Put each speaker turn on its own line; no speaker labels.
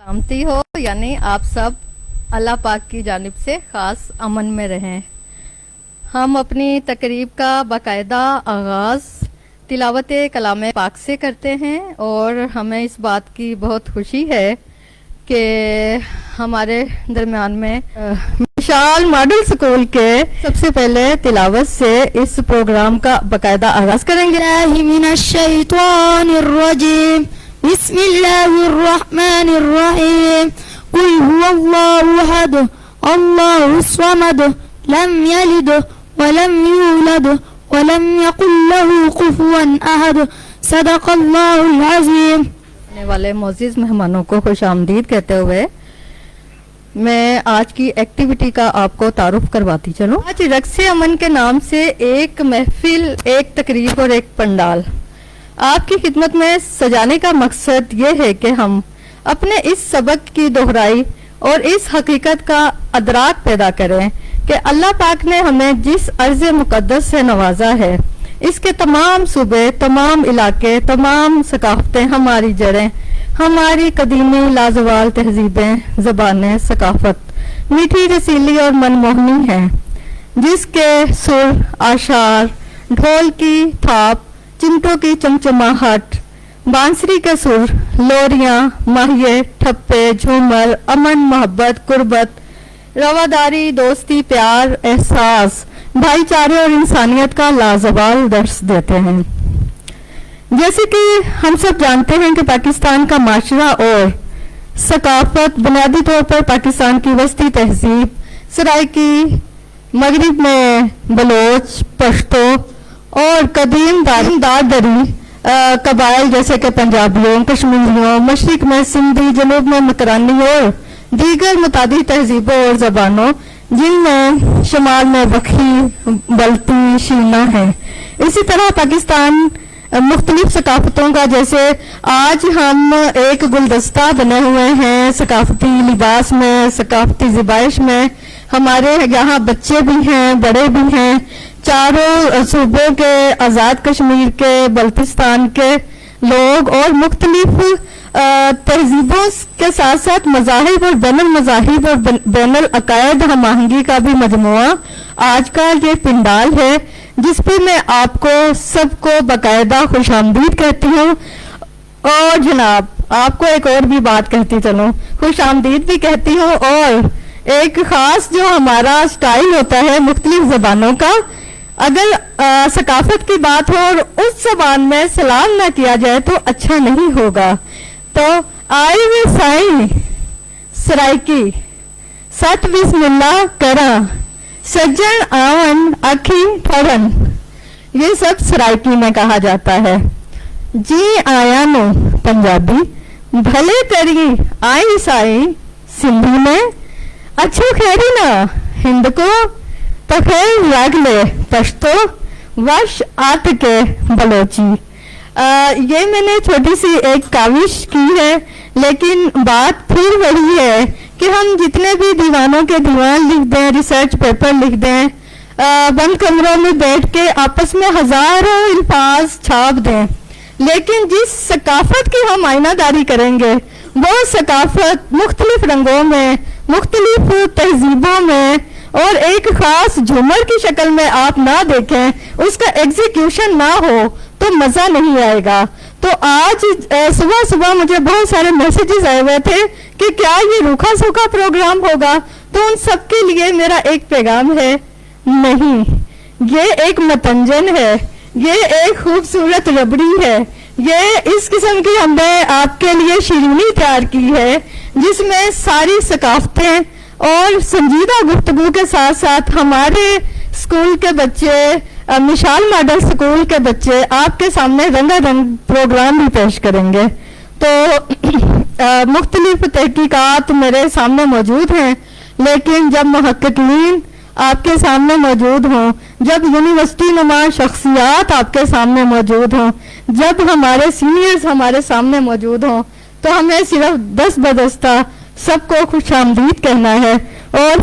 सलामती हो, यानी आप सब अल्लाह पाक की जानिब से ख़ास अमन में रहें। हम अपनी तकरीब का बाकायदा आगाज़ तिलावत कलाम पाक से करते हैं और हमें इस बात की बहुत खुशी है कि हमारे दरमियान में मिसाल मॉडल स्कूल के सबसे पहले तिलावत से इस प्रोग्राम का बाकायदा आगाज़ करेंगे। बिस्मिल्लाहिर्रहमानिर्रहीम कुल हुवल्लाहु अहद अल्लाहुस समद लम यलिद वलम यूलद वलम यकुल लहू कुफुवन अहद सदक़ल्लाहुल अज़ीम। आने वाले मोअज़्ज़िज़ मेहमानों को खुशामदीद कहते हुए मैं आज की एक्टिविटी का आपको तारुफ करवाती चलूं। आज रक्से अमन के नाम से एक महफिल, एक तकरीब और एक पंडाल आपकी खिदमत में सजाने का मकसद ये है कि हम अपने इस सबक की दोहराई और इस हकीकत का अदराक पैदा करें कि अल्लाह पाक ने हमें जिस अर्ज़ मुक़द्दस से नवाजा है, इसके तमाम सूबे, तमाम इलाके, तमाम सकाफ़तें, हमारी जड़ें, हमारी कदीमी लाजवाल तहजीबें, ज़बानें, सकाफ़त मीठी, रसीली और मनमोहनी हैं, जिसके सुर, आशार, ढोल की थाप, चिमटों की चमचमाहट, बांसुरी के सुर, लोरियां, माहिए, ठप्पे, झूमर, अमन, मोहब्बत, कुर्बत, रवादारी, दोस्ती, प्यार, एहसास, भाईचारे और इंसानियत का लाजवाल दर्स देते हैं। जैसे कि हम सब जानते हैं कि पाकिस्तान का माशरा और सकाफत बुनियादी तौर पर पाकिस्तान की वस्ती तहजीब, सराइकी, मगरिब में बलोच, पश्तो और कदीम दारदरी कबाइल जैसे कि पंजाबियों, कश्मीरियों, मशरिक में सिंधी, जनूब में मकरानी और दीगर मुतादी तहजीबों और ज़बानों, जिनमें शुमाल में बखी, बल्ती, शीना है। इसी तरह पाकिस्तान मुख्तलिफ सकाफतों का, जैसे आज हम एक गुलदस्ता बने हुए हैं सकाफती लिबास में, सकाफती ज़िबाइश में। हमारे यहाँ बच्चे भी हैं, बड़े भी हैं, चारों सूबों के, आज़ाद कश्मीर के, बल्तिस्तान के लोग और मुख्तलिफ तहजीबों के साथ साथ मज़ाहिब और बैनुल मज़ाहिब और बैनुल अकायद हम-आहंगी का भी मजमुआ आज का ये पिंडाल है, जिस पे मैं आपको सबको बाकायदा खुशामदीद कहती हूँ। और जनाब आपको एक और भी बात कहती चलूँ, खुशामदीद भी कहती हूँ। और एक ख़ास जो हमारा स्टाइल होता है मुख्तलिफ ज़बानों का, अगर सकाफत की बात हो और उस ज़बान में सलाम ना किया जाए तो अच्छा नहीं होगा। तो आए वे साईं सराइकी सत बिस्मिल्लाह करा सज्जन आवन आखी ठरन, ये सब सराइकी में कहा जाता है। जी आया नो पंजाबी भले करी आई साई सिंधी में, अच्छो खैरी ना हिंद को तो खैर लाग ले पश्तो वश आत के बलोची। ये मैंने छोटी सी एक काविश की है, लेकिन बात फिर वही है कि हम जितने भी दीवानों के दीवान लिख दें, रिसर्च पेपर लिख दें, बंद कमरों में बैठ के आपस में हजारों अल्फाज छाप दें, लेकिन जिस सकाफत की हम आईनादारी करेंगे वो सकाफत मुख्तलिफ रंगों में, मुख्तलिफ तहजीबों में और एक खास झूमर की शक्ल में आप ना देखें, उसका एग्जीक्यूशन ना हो तो मजा नहीं आएगा। तो आज सुबह सुबह मुझे बहुत सारे मैसेजेस आए हुए थे कि क्या ये रूखा सूखा प्रोग्राम होगा, तो उन सब के लिए मेरा एक पैगाम है, नहीं, ये एक मतंजन है, ये एक खूबसूरत रबड़ी है, ये इस किस्म की हमने आपके लिए शीरीनी तैयार की है, जिसमें सारी सकाफतें और संजीदा गुफ्तगू के साथ साथ हमारे स्कूल के बच्चे, मिसाल मॉडल स्कूल के बच्चे आपके सामने रंगारंग प्रोग्राम भी पेश करेंगे। तो मुख्तलिफ तहकीकात मेरे सामने मौजूद हैं, लेकिन जब मुहक्किकीन आपके सामने मौजूद हों, जब यूनिवर्सिटी नुमा शख्सियात आपके सामने मौजूद हों, जब हमारे सीनियर्स हमारे सामने मौजूद हों, तो हमें सिर्फ 10 बदस्ता सबको खुशामदीद कहना है और